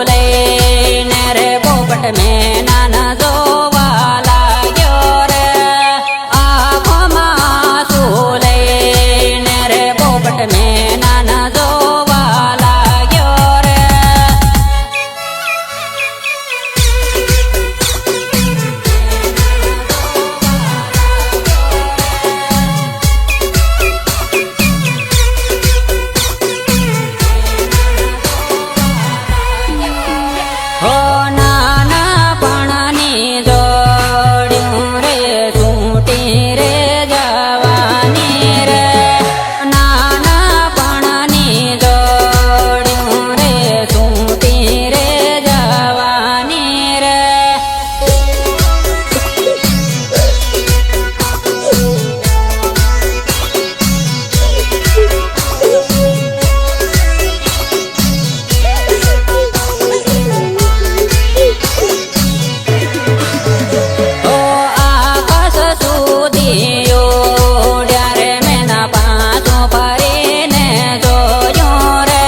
લઈને રે પોપટ મેના ન જોવા લાગ્યો રે આંખમાં શું લઈને રે પોપટ મેના ન જોવા લાગ્યો રે હો નાના પણની જોડ્યું રે છૂટી રે જવાની રે નાના પણની જોડ્યું રે છૂટી રે જવાની રે ઓ આકાશ સુધી ઉડ્યા રે મેના પાછું ફરીને જોયું રે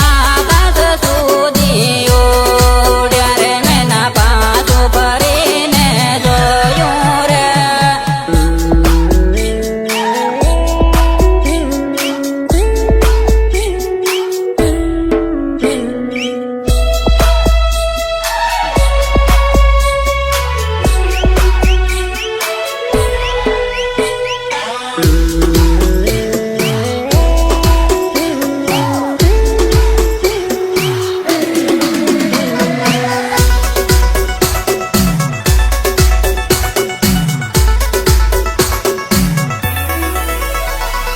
આકાશ સુધી ઉડ્યા રે મેના પાછું ફરીને જોયું રે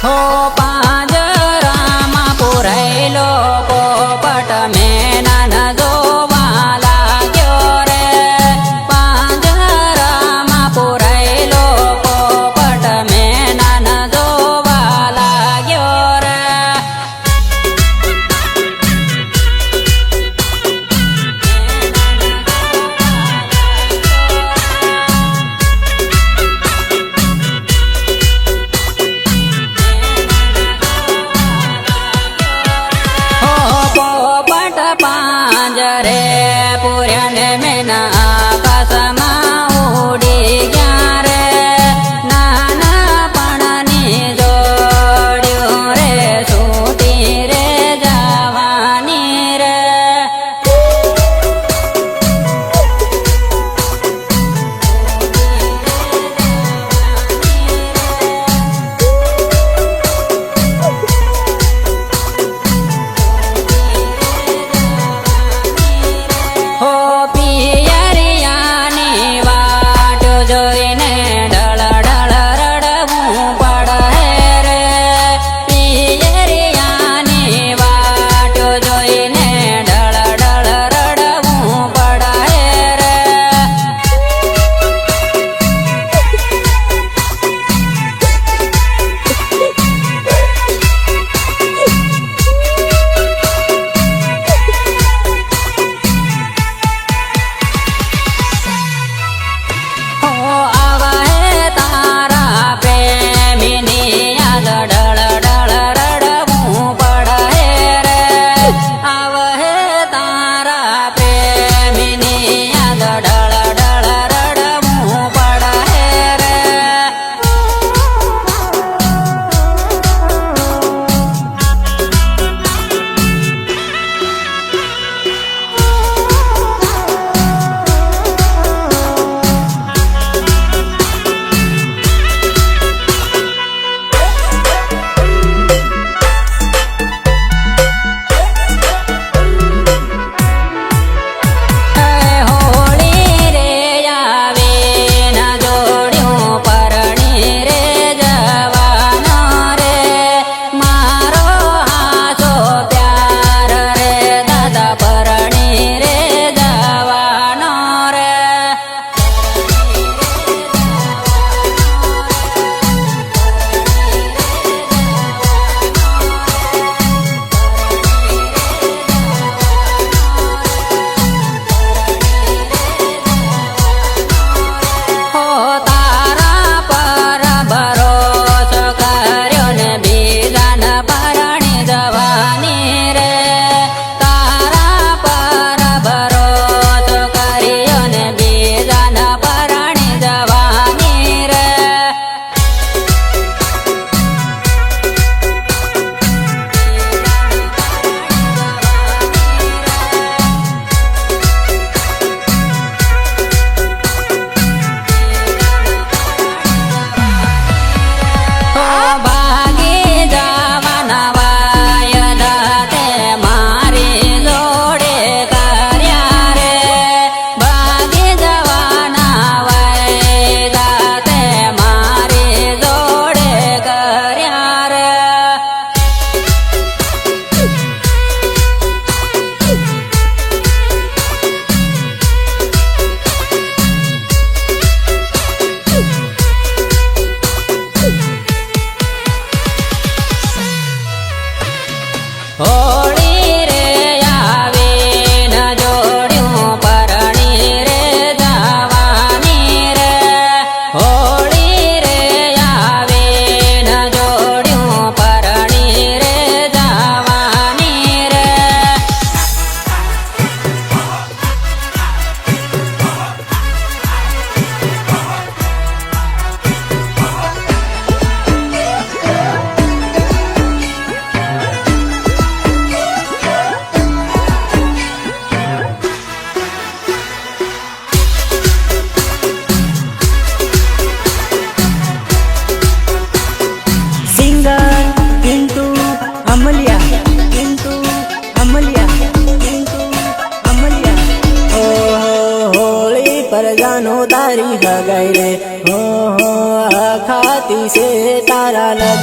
હો પાંજરામાં પુરાયેલો પોપટ મેના ન જોવા લાગ્યો રે પાંજરામાં પુરાયેલો પોપટ મેના ન જોવા લાગ્યો રે હો પોપટ પાંજરે પૂર્યા ને મેના આકાશમાં ઉડી ગયા રે નાના પણની જોડ્યું રે છૂટી રે જવાની રે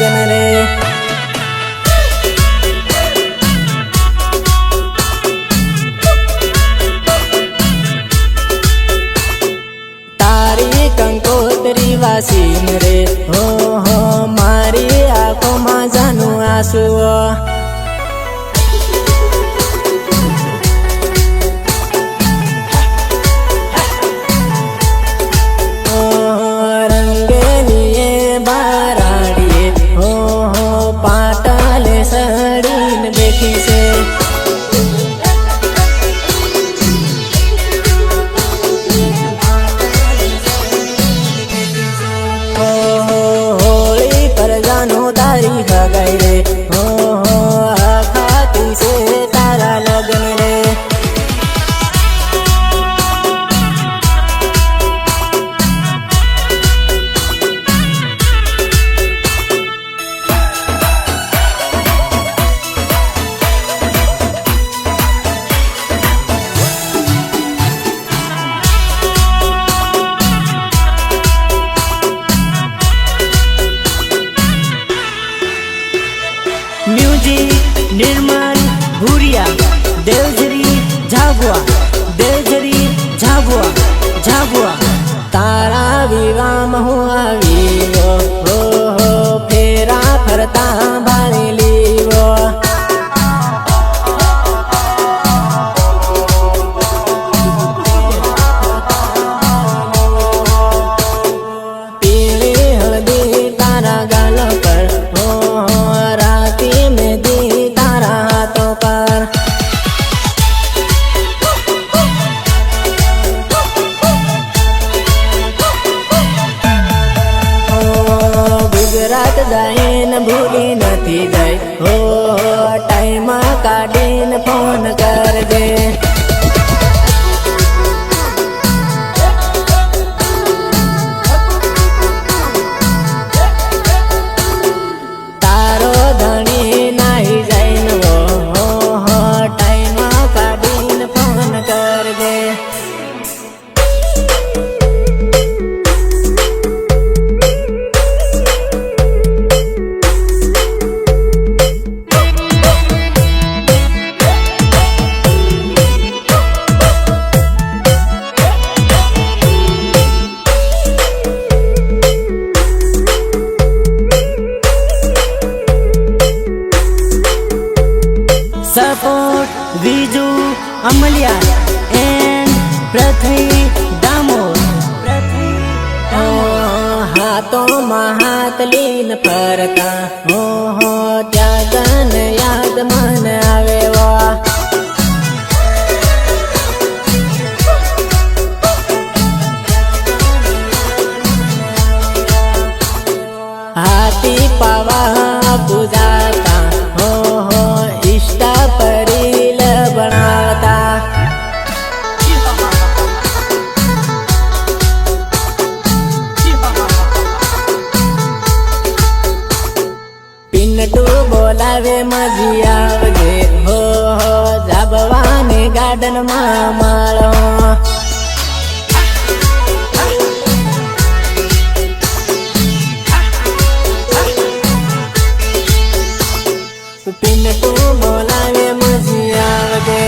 લગન રે તારી કંકોત્રી વાસીન રે હો હો મારી આંખોમાં જાનું આંસુ તારી હગાઈ રે હો હો ખાતી છે તારા લગન રે म्यूजिक निर्मल भूरिया देवझरी झाबुआ देवझरी झाबुआ झाबुआ तारा विवाह હું આવ્યો હો હો ફેરા ફરતા ભાળી લીવો પીળી હળદી તારા ગાલ પર હો ગુજરાત જઈને ભૂલી નથી જાય હો ટાઈમ કાઢીને ફોન કરજે તારો ધણી નાહી જાય હો હો ટાઈમ કાઢીને ફોન કરજે सपोर्ट विजू अमलिया एंड पृथ्वी दामोद हाथों हाथ લીન ફરતા હો હો ત્યાગન યાદ મન આવે વા હાથી પાવા પૂજાતા હો હો ઈષ્ટા પરીલ બનાવતા પિન્ટુ બોલાવે મજી આવજે હો હો જાબવાને ગાર્ડન માં માળો પિન્ટુ બોલાવે મજી આવજે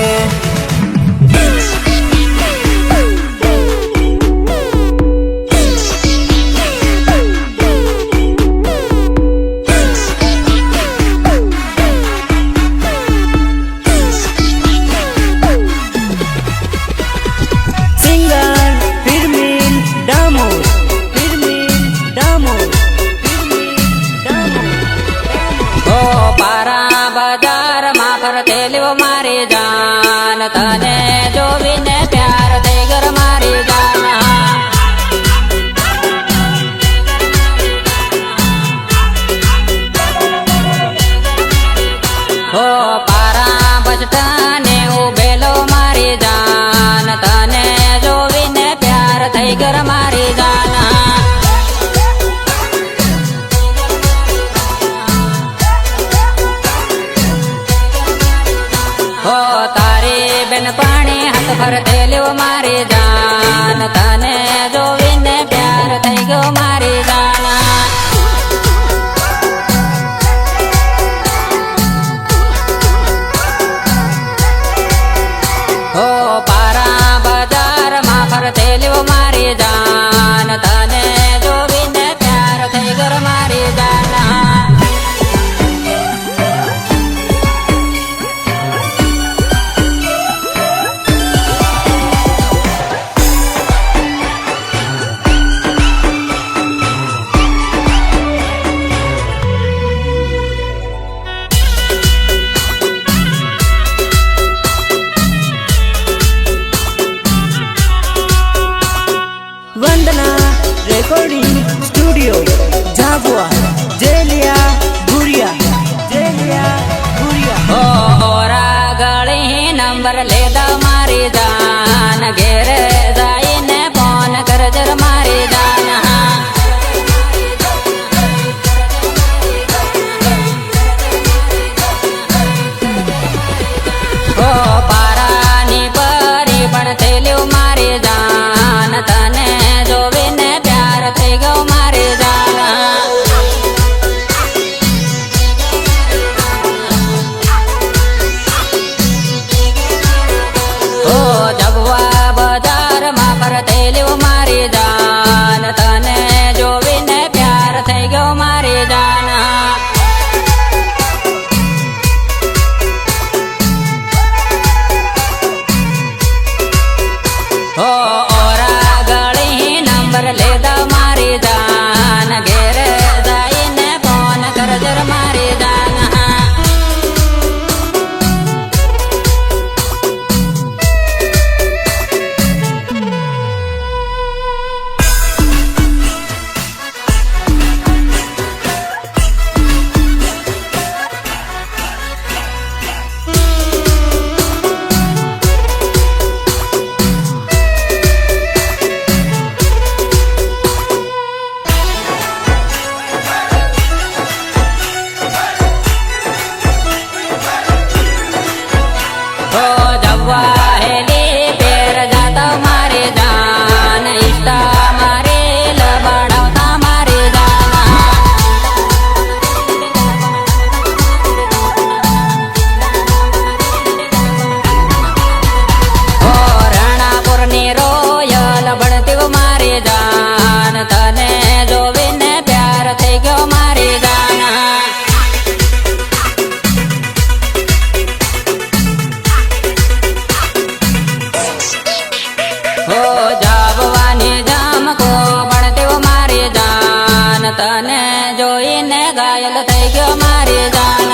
મારી જાન તને જોવીને પ્યાર થઈ ગર મારી જાન હો પારા બચટાને ઉભેલો મારી જાન તને જોવીને પ્યાર થઈ ગર મારી જાન હો તારી બેન પાણી હાથ ફરતે લેવો મારી જાન તને જોવીને પ્યાર થઈ ગયો મારી જાન નંબર લેતા મારી જાન ઘેરે જઈને ફોન કરજર મારી જાન ઓ પારાની પરી પણ થયેલું મારી જાન તને જોવીને પ્યાર થઈ ગયો મારી જાન ઓ જબવા બજારમાં ફરતેલું મારી જાન તને જોવીને પ્યાર થઈ ગયો મારી જાન ઓ ઓરા ગળી નંબર લેતા મારી જાન ઘેરે જઈને ફોન કરજર મારી જાન ઓ જવા હેલી પેર જાતા મારી જાન ઈષ્ટા મારી લબડાવતા મારી જાન ઓ રણાપુરની રોયલ ભણતી મારી જાન તને જોવીને પ્યાર થઈ ગયો મારી જાન ઓ જાબવાની જામકો ભણતી મારી જાન તને જોઈને ઘાયલ થઈ ગયો મારી જાન